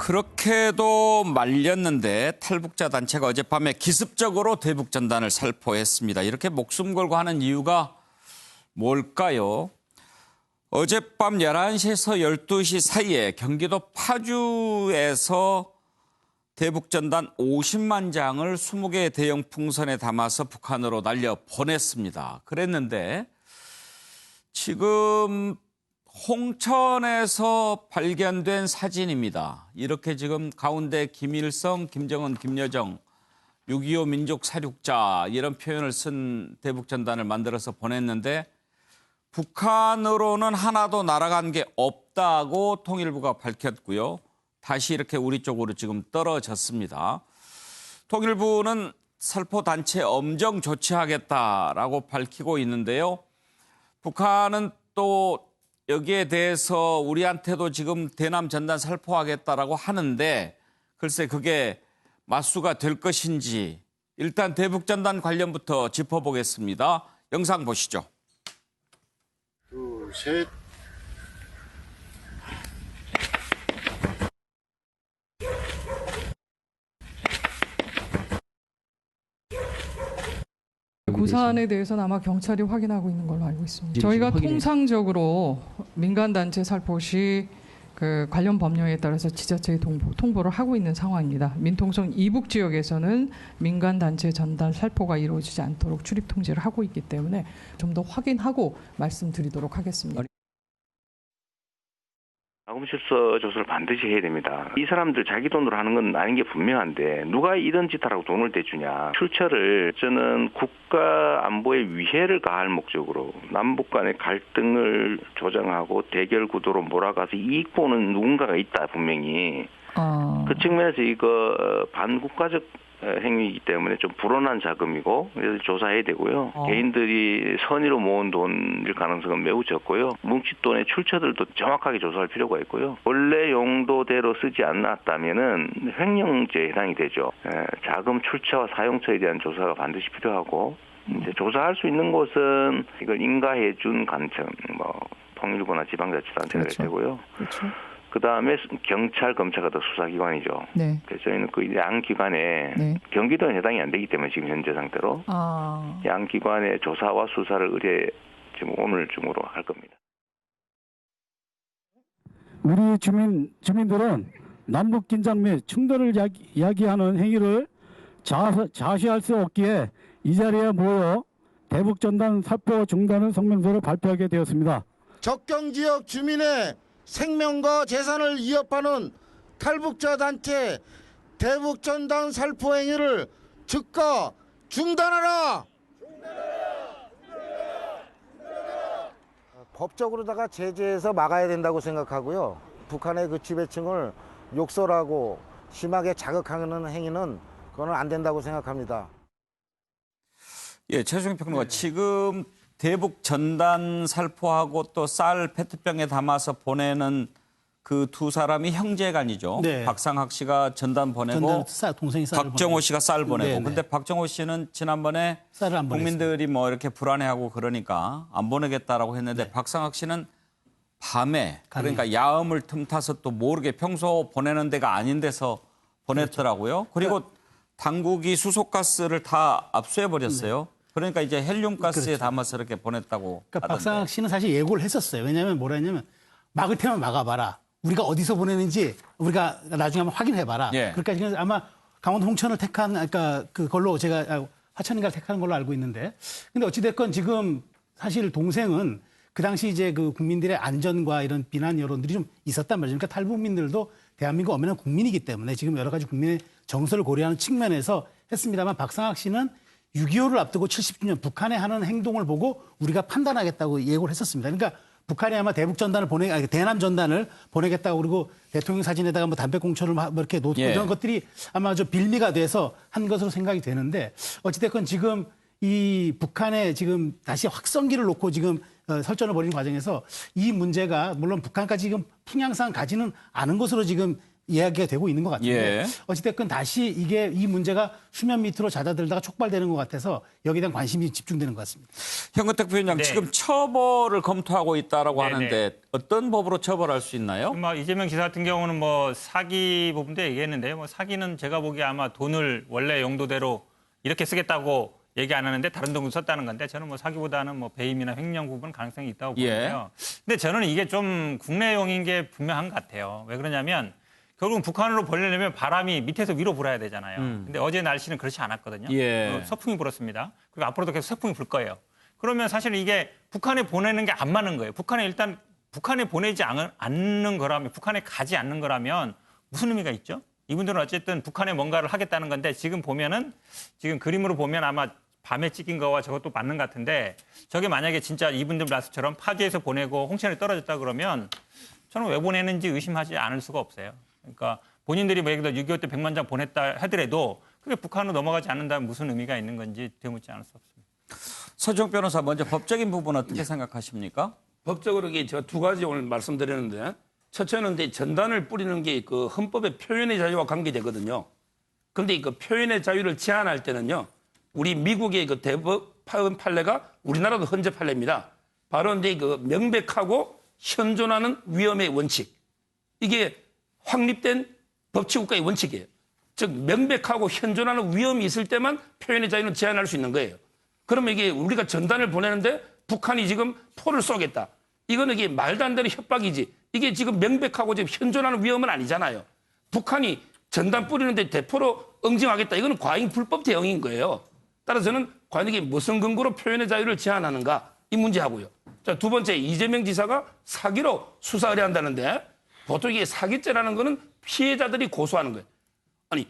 그렇게도 말렸는데 탈북자 단체가 어젯밤에 기습적으로 대북전단을 살포했습니다. 이렇게 목숨 걸고 하는 이유가 뭘까요? 어젯밤 11시에서 12시 사이에 경기도 파주에서 대북전단 50만 장을 20개 대형 풍선에 담아서 북한으로 날려 보냈습니다. 그랬는데 지금 홍천에서 발견된 사진입니다. 이렇게 지금 가운데 김일성, 김정은, 김여정, 6.25 민족 사륙자 이런 표현을 쓴 대북전단을 만들어서 보냈는데 북한으로는 하나도 날아간 게 없다고 통일부가 밝혔고요. 다시 이렇게 우리 쪽으로 지금 떨어졌습니다. 통일부는 살포단체 엄정 조치하겠다라고 밝히고 있는데요. 북한은 또 여기에 대해서 우리한테도 지금 대남 전단 살포하겠다라고 하는데 글쎄 그게 맞수가 될 것인지 일단 대북 전단 관련부터 짚어보겠습니다. 영상 보시죠. 둘, 셋. 그 사안에 대해서는 아마 경찰이 확인하고 있는 걸로 알고 있습니다. 저희가 통상적으로 민간단체 살포 시 그 관련 법령에 따라서 지자체에 통보를 하고 있는 상황입니다. 민통성 이북 지역에서는 민간단체 전단 살포가 이루어지지 않도록 출입 통제를 하고 있기 때문에 좀 더 확인하고 말씀드리도록 하겠습니다. 자금 출처 조사를 반드시 해야 됩니다. 이 사람들 자기 돈으로 하는 건 아닌 게 분명한데 누가 이런 짓 하라고 돈을 대주냐. 출처를 저는 국가 안보에 위해를 가할 목적으로 남북 간의 갈등을 조장하고 대결 구도로 몰아가서 이익 보는 누군가가 있다 분명히. 그 측면에서 이거 반국가적 행위이기 때문에 좀 불온한 자금이고 그래서 조사해야 되고요. 개인들이 선의로 모은 돈일 가능성은 매우 적고요. 뭉칫돈의 출처들도 정확하게 조사할 필요가 있고요. 원래 용도대로 쓰지 않았다면은 횡령죄에 해당이 되죠. 자금 출처와 사용처에 대한 조사가 반드시 필요하고 이제 조사할 수 있는 곳은 이걸 인가해준 간청, 통일부나 지방자치단체가 될 테고요. 그렇죠. 그다음에 경찰, 검찰 같은 수사기관이죠. 네. 그래서 저희는 그 양 기관에 경기도는 해당이 안 되기 때문에 지금 현재 상태로 양 기관의 조사와 수사를 의뢰 지금 오늘 중으로 할 겁니다. 우리 주민들은 남북 긴장 및 충돌을 야기하는 행위를 자시할 수 없기에 이 자리에 모여 대북 전단 살포 중단의 성명서를 발표하게 되었습니다. 적경 지역 주민의 생명과 재산을 위협하는 탈북자 단체 대북 전단 살포 행위를 즉각 중단하라. 법적으로다가 제재해서 막아야 된다고 생각하고요. 북한의 그 지배층을 욕설하고 심하게 자극하는 행위는 그거는 안 된다고 생각합니다. 예, 최수영 평론가 지금 대북 전단 살포하고 또 쌀 페트병에 담아서 보내는 그 두 사람이 형제간이죠. 네. 박상학 씨가 전단 보내고 동생이 쌀을 박정호 씨가 쌀 보내고. 네네. 근데 박정호 씨는 지난번에 쌀을 안 국민들이 뭐 이렇게 불안해하고 그러니까 안 보내겠다라고 했는데 박상학 씨는 밤에 그러니까 야음을 틈타서 또 모르게 평소 보내는 데가 아닌 데서 보냈더라고요. 그리고 당국이 수소가스를 다 압수해 버렸어요. 그러니까 이제 헬륨가스에 담아서 이렇게 보냈다고. 그러니까 하던데. 박상학 씨는 사실 예고를 했었어요. 왜냐하면 뭐라 했냐면 막을 테면 막아봐라. 우리가 어디서 보내는지 우리가 나중에 한번 확인해봐라. 예. 그러니까 지금 아마 강원도 홍천을 택한 그러니까 그걸로 제가 화천인가를 택하는 걸로 알고 있는데 근데 어찌됐건 지금 사실 동생은 그 당시 이제 그 국민들의 안전과 이런 비난 여론들이 좀 있었단 말이죠. 그러니까 탈북민들도 대한민국 엄연한 국민이기 때문에 지금 여러 가지 국민의 정서를 고려하는 측면에서 했습니다만 박상학 씨는 6.25를 앞두고 70주년 북한에 하는 행동을 보고 우리가 판단하겠다고 예고를 했었습니다. 그러니까 북한이 아마 대북 전단을 대남 전단을 보내겠다고 그리고 대통령 사진에다가 뭐 담배꽁초를 뭐 이렇게 놓고 이런 것들이 아마 좀 빌미가 돼서 한 것으로 생각이 되는데 어찌됐건 지금 이 북한에 지금 다시 확성기를 놓고 지금 설전을 벌이는 과정에서 이 문제가 물론 북한까지 지금 풍향상 가지는 않은 것으로 지금 이야기가 되고 있는 것 같은데 예. 어찌됐건 다시 이 문제가 수면 밑으로 잦아들다가 촉발되는 것 같아서 여기에 대한 관심이 집중되는 것 같습니다. 현근택 부위원장 네. 지금 처벌을 검토하고 있다라고 네네. 하는데 어떤 법으로 처벌할 수 있나요? 뭐 이재명 지사 같은 경우는 뭐 사기 부분도 얘기했는데요. 뭐 사기는 제가 보기에 아마 돈을 원래 용도대로 이렇게 쓰겠다고 얘기 안 하는데 다른 돈으로 썼다는 건데 저는 뭐 사기보다는 뭐 배임이나 횡령 부분 가능성이 있다고 보는데요. 근데 저는 이게 좀 국내용인 게 분명한 것 같아요. 왜 그러냐면 결국은 북한으로 보내려면 바람이 밑에서 위로 불어야 되잖아요. 근데 어제 날씨는 그렇지 않았거든요. 예. 서풍이 불었습니다. 그리고 앞으로도 계속 서풍이 불 거예요. 그러면 사실 이게 북한에 보내는 게 안 맞는 거예요. 북한에 보내지 않는 거라면, 북한에 가지 않는 거라면 무슨 의미가 있죠? 이분들은 어쨌든 북한에 뭔가를 하겠다는 건데 지금 보면은 지금 그림으로 보면 아마 밤에 찍힌 거와 저것도 맞는 것 같은데 저게 만약에 진짜 이분들 말씀처럼 파주에서 보내고 홍천에 떨어졌다 그러면 저는 왜 보내는지 의심하지 않을 수가 없어요. 그러니까 본인들이 뭐 예를 들어 6.25 때 100만 장 보냈다 하더라도 그게 북한으로 넘어가지 않는다면 무슨 의미가 있는 건지 되묻지 않을 수 없습니다. 서정 변호사 먼저 법적인 부분 어떻게 생각하십니까? 법적으로 제가 두 가지 오늘 말씀드렸는데 첫째는 이제 전단을 뿌리는 게 그 헌법의 표현의 자유와 관계되거든요. 그런데 그 표현의 자유를 제한할 때는요. 우리 미국의 그 대법 판례가 우리나라도 헌재 판례입니다. 바로 이제 그 명백하고 현존하는 위험의 원칙. 이게 확립된 법치국가의 원칙이에요. 즉 명백하고 현존하는 위험이 있을 때만 표현의 자유는 제한할 수 있는 거예요. 그러면 이게 우리가 전단을 보내는데 북한이 지금 포를 쏘겠다. 이거는 이게 말도 안 되는 협박이지. 이게 지금 명백하고 지금 현존하는 위험은 아니잖아요. 북한이 전단 뿌리는데 대포로 응징하겠다. 이거는 과잉 불법 대응인 거예요. 따라서 저는 과연 이게 무슨 근거로 표현의 자유를 제한하는가 이 문제하고요. 자, 두 번째 이재명 지사가 사기로 수사를 해야 한다는데 보통 이게 사기죄라는 거는 피해자들이 고소하는 거예요. 아니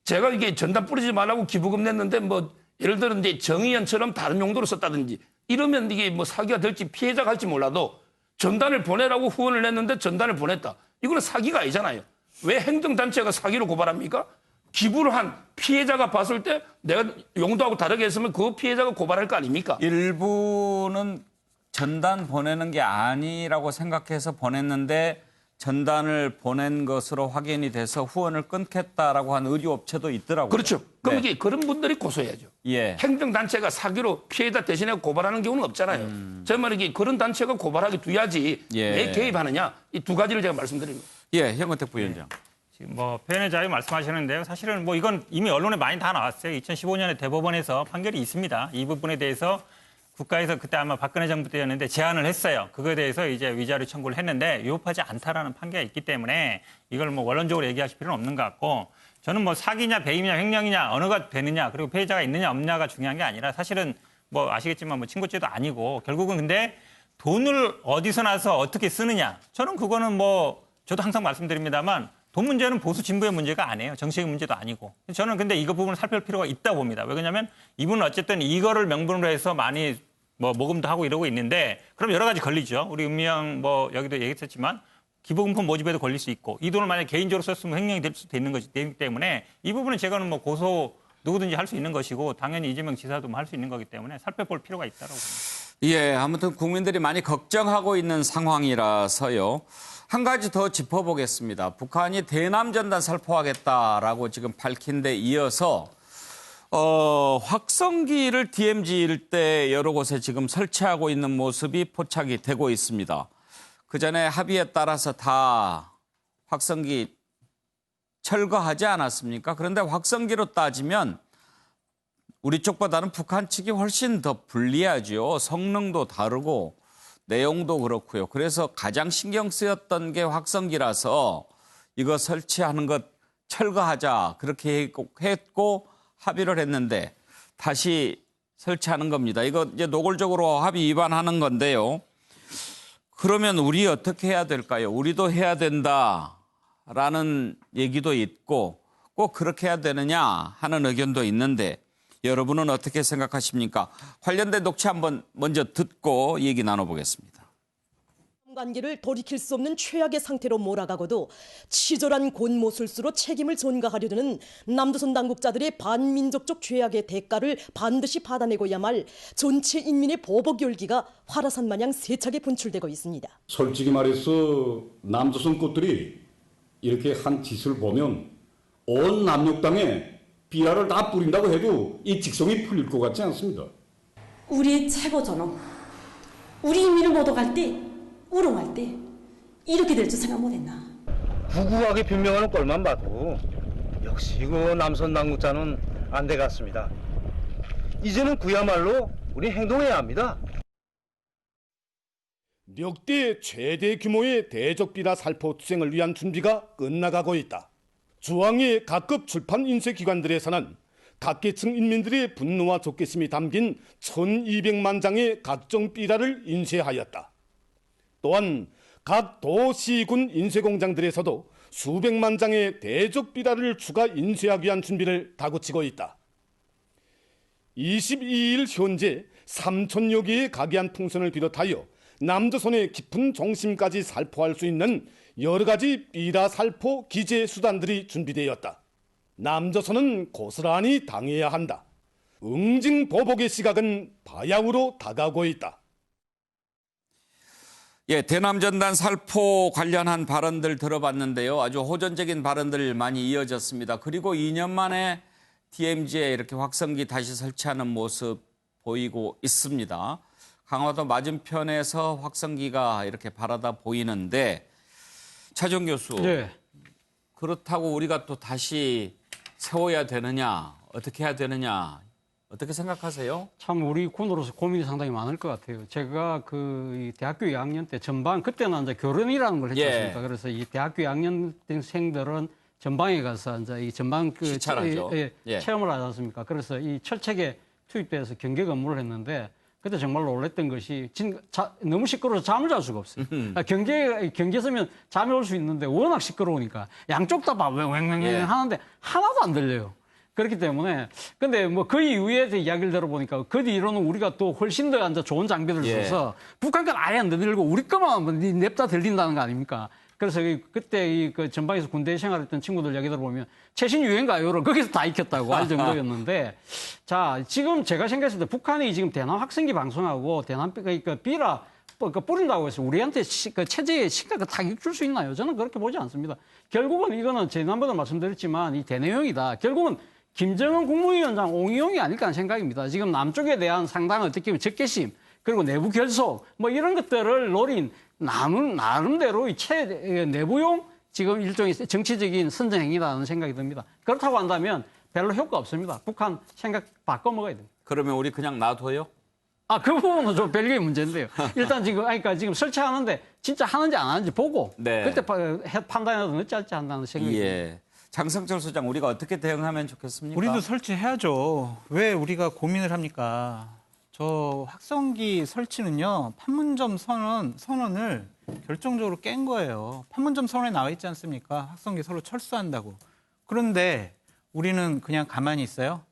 제가 이게 전단 뿌리지 말라고 기부금 냈는데 뭐 예를 들어 이제 정의연처럼 다른 용도로 썼다든지 이러면 이게 뭐 사기가 될지 피해자가 할지 몰라도 전단을 보내라고 후원을 냈는데 전단을 보냈다. 이거는 사기가 아니잖아요. 왜 행정단체가 사기로 고발합니까? 기부를 한 피해자가 봤을 때 내가 용도하고 다르게 했으면 그 피해자가 고발할 거 아닙니까? 일부는 전단 보내는 게 아니라고 생각해서 보냈는데 전단을 보낸 것으로 확인이 돼서 후원을 끊겠다라고 한 의료업체도 있더라고요. 그렇죠. 그럼 네. 이게 그런 분들이 고소해야죠. 예. 행정단체가 사기로 피해자 대신에 고발하는 경우는 없잖아요. 제 말은 이게 그런 단체가 고발하게 둬야지 예. 왜 개입하느냐. 이 두 가지를 제가 말씀드립니다. 예, 현근택 부위원장. 지금 뭐 표현의 자유 말씀하시는데요. 사실은 뭐 이건 이미 언론에 많이 다 나왔어요. 2015년에 대법원에서 판결이 있습니다. 이 부분에 대해서 국가에서 그때 아마 박근혜 정부 때였는데 제안을 했어요. 그거에 대해서 이제 위자료 청구를 했는데 위법하지 않다라는 판결이 있기 때문에 이걸 뭐 원론적으로 얘기하실 필요는 없는 것 같고 저는 뭐 사기냐 배임이냐 횡령이냐 언어가 되느냐 그리고 피해자가 있느냐 없느냐가 중요한 게 아니라 사실은 뭐 아시겠지만 뭐 친고죄도 아니고 결국은 근데 돈을 어디서 나서 어떻게 쓰느냐 저는 그거는 뭐 저도 항상 말씀드립니다만 돈 문제는 보수 진보의 문제가 아니에요. 정치적인 문제도 아니고. 저는 근데 이거 부분을 살필 필요가 있다 봅니다. 왜 그러냐면 이분은 어쨌든 이거를 명분으로 해서 많이 뭐 모금도 하고 이러고 있는데 그럼 여러 가지 걸리죠. 우리 은미영 뭐 여기도 얘기했었지만 기부금품 모집에도 걸릴 수 있고 이 돈을 만약에 개인적으로 썼으면 횡령이 될 수도 있는 것이기 때문에 이 부분은 제가는 뭐 고소 누구든지 할 수 있는 것이고 당연히 이재명 지사도 할 수 있는 거기 때문에 살펴볼 필요가 있다고 봅니다. 예, 아무튼 국민들이 많이 걱정하고 있는 상황이라서요. 한 가지 더 짚어보겠습니다. 북한이 대남 전단 살포하겠다라고 지금 밝힌 데 이어서 확성기를 DMZ 일대 여러 곳에 지금 설치하고 있는 모습이 포착이 되고 있습니다. 그전에 합의에 따라서 다 확성기 철거하지 않았습니까? 그런데 확성기로 따지면 우리 쪽보다는 북한 측이 훨씬 더 불리하죠. 성능도 다르고 내용도 그렇고요. 그래서 가장 신경 쓰였던 게 확성기라서 이거 설치하는 것 철거하자 그렇게 했고 합의를 했는데 다시 설치하는 겁니다. 이거 이제 노골적으로 합의 위반하는 건데요. 그러면 우리 어떻게 해야 될까요? 우리도 해야 된다라는 얘기도 있고 꼭 그렇게 해야 되느냐 하는 의견도 있는데 여러분은 어떻게 생각하십니까? 관련된 녹취 한번 먼저 듣고 얘기 나눠보겠습니다. 관계를 돌이킬 수 없는 최악의 상태로 몰아가고도 치졸한 곤모술수로 책임을 전가하려 드는 남조선 당국자들의 반민족적 죄악의 대가를 반드시 받아내고야만 할 전체 인민의 보복 열기가 화라산 마냥 세차게 분출되고 있습니다. 솔직히 말해서 남조선 꽃들이 이렇게 한 짓을 보면 온 남녘땅에 비라를 다 뿌린다고 해도 이 직성이 풀릴 것 같지 않습니다. 우리의 최고 전업, 우리 인민을 모독할 때, 우롱할 때 이렇게 될 줄 생각 못했나. 구구하게 변명하는 꼴만 봐도 역시 그 남선 당국자는 안 돼 같습니다. 이제는 그야말로 우리 행동해야 합니다. 역대 최대 규모의 대적비라 살포 투쟁을 위한 준비가 끝나가고 있다. 중앙의 각급 출판 인쇄기관들에서는 각계층 인민들의 분노와 적개심이 담긴 1200만 장의 각종 삐라를 인쇄하였다. 또한 각 도시군 인쇄공장들에서도 수백만 장의 대적 삐라를 추가 인쇄하기 위한 준비를 다구치고 있다. 22일 현재 3,000여 개의 각이한 풍선을 비롯하여 남조선의 깊은 정심까지 살포할 수 있는 여러 가지 삐라 살포 기재 수단들이 준비되었다. 남조선은 고스란히 당해야 한다. 응징보복의 시각은 바야흐로 다가오고 있다. 예, 대남전단 살포 관련한 발언들 들어봤는데요. 아주 호전적인 발언들 많이 이어졌습니다. 그리고 2년 만에 DMZ에 이렇게 확성기 다시 설치하는 모습 보이고 있습니다. 강화도 맞은편에서 확성기가 이렇게 바라다 보이는데 차정 교수, 네. 그렇다고 우리가 또 다시 세워야 되느냐, 어떻게 해야 되느냐, 어떻게 생각하세요? 참 우리 군으로서 고민이 상당히 많을 것 같아요. 제가 이 대학교 2학년 때 전방, 그때는 이제 교련이라는 걸 했지 않습니까? 그래서 이 대학교 2학년생들은 전방에 가서 이제 이 전방 시찰하죠. 체험을 하지 않습니까? 그래서 이 철책에 투입돼서 경계 근무를 했는데 그때 정말 놀랬던 것이 너무 시끄러워서 잠을 잘 수가 없어요. 경계 서면 잠이 올 수 있는데 워낙 시끄러우니까 양쪽 다 왱왱왱 하는데 하나도 안 들려요. 그렇기 때문에 근데 뭐 그 이후에 이야기를 들어보니까 그 뒤로는 우리가 또 훨씬 더 이제 좋은 장비를 써서 북한 건 아예 안 들리고 우리 것만 냅다 들린다는 거 아닙니까? 그래서 그때 그 전방에서 군대 생활했던 친구들 이야기 들어보면 최신 유행 가요를 거기서 다 익혔다고 할 정도였는데 자 지금 제가 생각했을 때 북한이 지금 대남 확성기 방송하고 대남 비라 뿌린다고 해서 우리한테 체제에 심각하게 타격 줄 수 있나요? 저는 그렇게 보지 않습니다. 결국은 이거는 지난번에 말씀드렸지만 이 대내용이다. 결국은 김정은 국무위원장 옹이용이 아닐까 하는 생각입니다. 지금 남쪽에 대한 상당한 어떻게 보면 적개심 그리고 내부 결속 뭐 이런 것들을 노린 나름대로 내부용 지금 일종의 정치적인 선전행위라는 생각이 듭니다. 그렇다고 한다면 별로 효과 없습니다. 북한 생각 바꿔 먹어야 됩니다. 그러면 우리 그냥 놔둬요? 그 부분은 좀 별개의 문제인데요. 일단 지금 설치하는데 진짜 하는지 안 하는지 보고 그때 판단해도 늦지 않지 않나는 생각이 듭니다. 장성철 소장, 우리가 어떻게 대응하면 좋겠습니까? 우리도 설치해야죠. 왜 우리가 고민을 합니까? 저 확성기 설치는요, 판문점 선언을 결정적으로 깬 거예요. 판문점 선언에 나와 있지 않습니까? 확성기 서로 철수한다고. 그런데 우리는 그냥 가만히 있어요?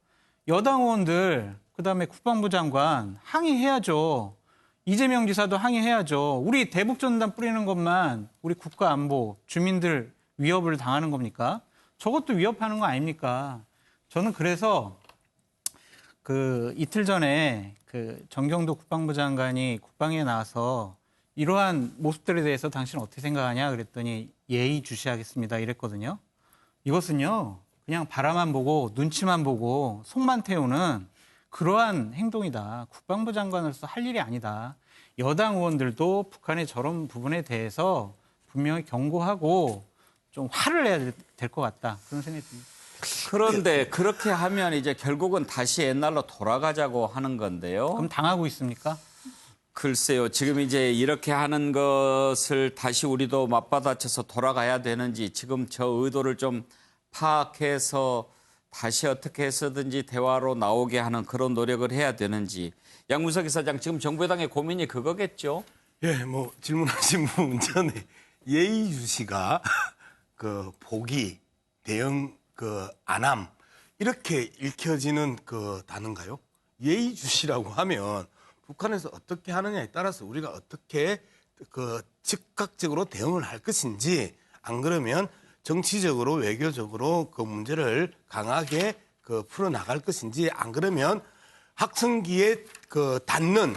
여당 의원들, 그다음에 국방부 장관 항의해야죠. 이재명 지사도 항의해야죠. 우리 대북전단 뿌리는 것만 우리 국가 안보, 주민들 위협을 당하는 겁니까? 저것도 위협하는 거 아닙니까? 저는 그래서 이틀 전에 정경도 국방부 장관이 국방에 나와서 이러한 모습들에 대해서 당신은 어떻게 생각하냐 그랬더니 예의주시하겠습니다 이랬거든요. 이것은요 그냥 바라만 보고 눈치만 보고 속만 태우는 그러한 행동이다. 국방부 장관으로서 할 일이 아니다. 여당 의원들도 북한의 저런 부분에 대해서 분명히 경고하고 좀 화를 내야 될 것 같다. 그런 생각이 듭니다. 그런데 그렇게 하면 이제 결국은 다시 옛날로 돌아가자고 하는 건데요. 그럼 당하고 있습니까? 글쎄요. 지금 이제 이렇게 하는 것을 다시 우리도 맞받아쳐서 돌아가야 되는지 지금 저 의도를 좀 파악해서 다시 어떻게 해서든지 대화로 나오게 하는 그런 노력을 해야 되는지. 양문석 이사장, 지금 정부 여당의 고민이 그거겠죠? 예, 뭐 질문하신 문제는 예의주시가 복이 대응 안함 이렇게 읽혀지는 단어인가요? 예의주시라고 하면 북한에서 어떻게 하느냐에 따라서 우리가 어떻게 즉각적으로 대응을 할 것인지 안 그러면 정치적으로 외교적으로 그 문제를 강하게 풀어나갈 것인지 안 그러면 확성기에 닿는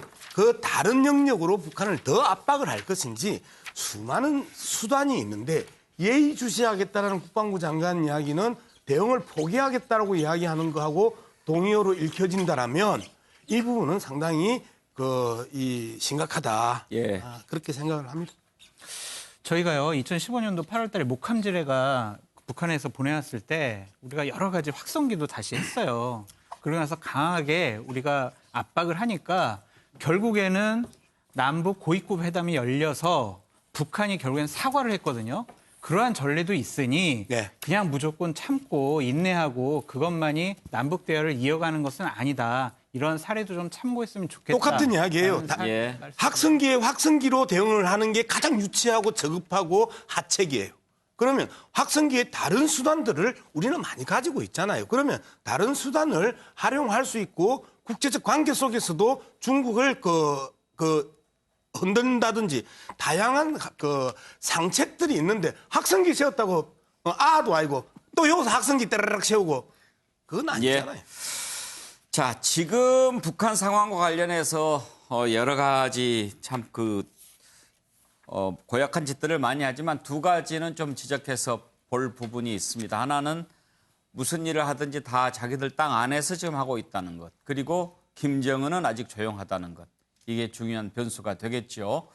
다른 영역으로 북한을 더 압박을 할 것인지 수많은 수단이 있는데 예의주시하겠다라는 국방부 장관 이야기는 대응을 포기하겠다라고 이야기하는 거하고 동의어로 읽혀진다라면 이 부분은 상당히 심각하다. 예. 그렇게 생각을 합니다. 저희가요 2015년도 8월달에 목함지뢰가 북한에서 보내왔을 때 우리가 여러 가지 확성기도 다시 했어요. 그러고 나서 강하게 우리가 압박을 하니까 결국에는 남북 고위급 회담이 열려서 북한이 결국엔 사과를 했거든요. 그러한 전례도 있으니 그냥 무조건 참고 인내하고 그것만이 남북 대화를 이어가는 것은 아니다. 이런 사례도 좀 참고했으면 좋겠다. 똑같은 이야기예요. 학성기에 학성기로 대응을 하는 게 가장 유치하고 저급하고 하책이에요. 그러면 학성기의 다른 수단들을 우리는 많이 가지고 있잖아요. 그러면 다른 수단을 활용할 수 있고 국제적 관계 속에서도 중국을 흔든다든지 다양한 상책들이 있는데 학성기 세웠다고 아도 아니고 또 여기서 학성기 때려락 세우고 그건 아니잖아요. 자, 지금 북한 상황과 관련해서 여러 가지 참 고약한 짓들을 많이 하지만 두 가지는 좀 지적해서 볼 부분이 있습니다. 하나는 무슨 일을 하든지 다 자기들 땅 안에서 지금 하고 있다는 것. 그리고 김정은은 아직 조용하다는 것. 이게 중요한 변수가 되겠죠.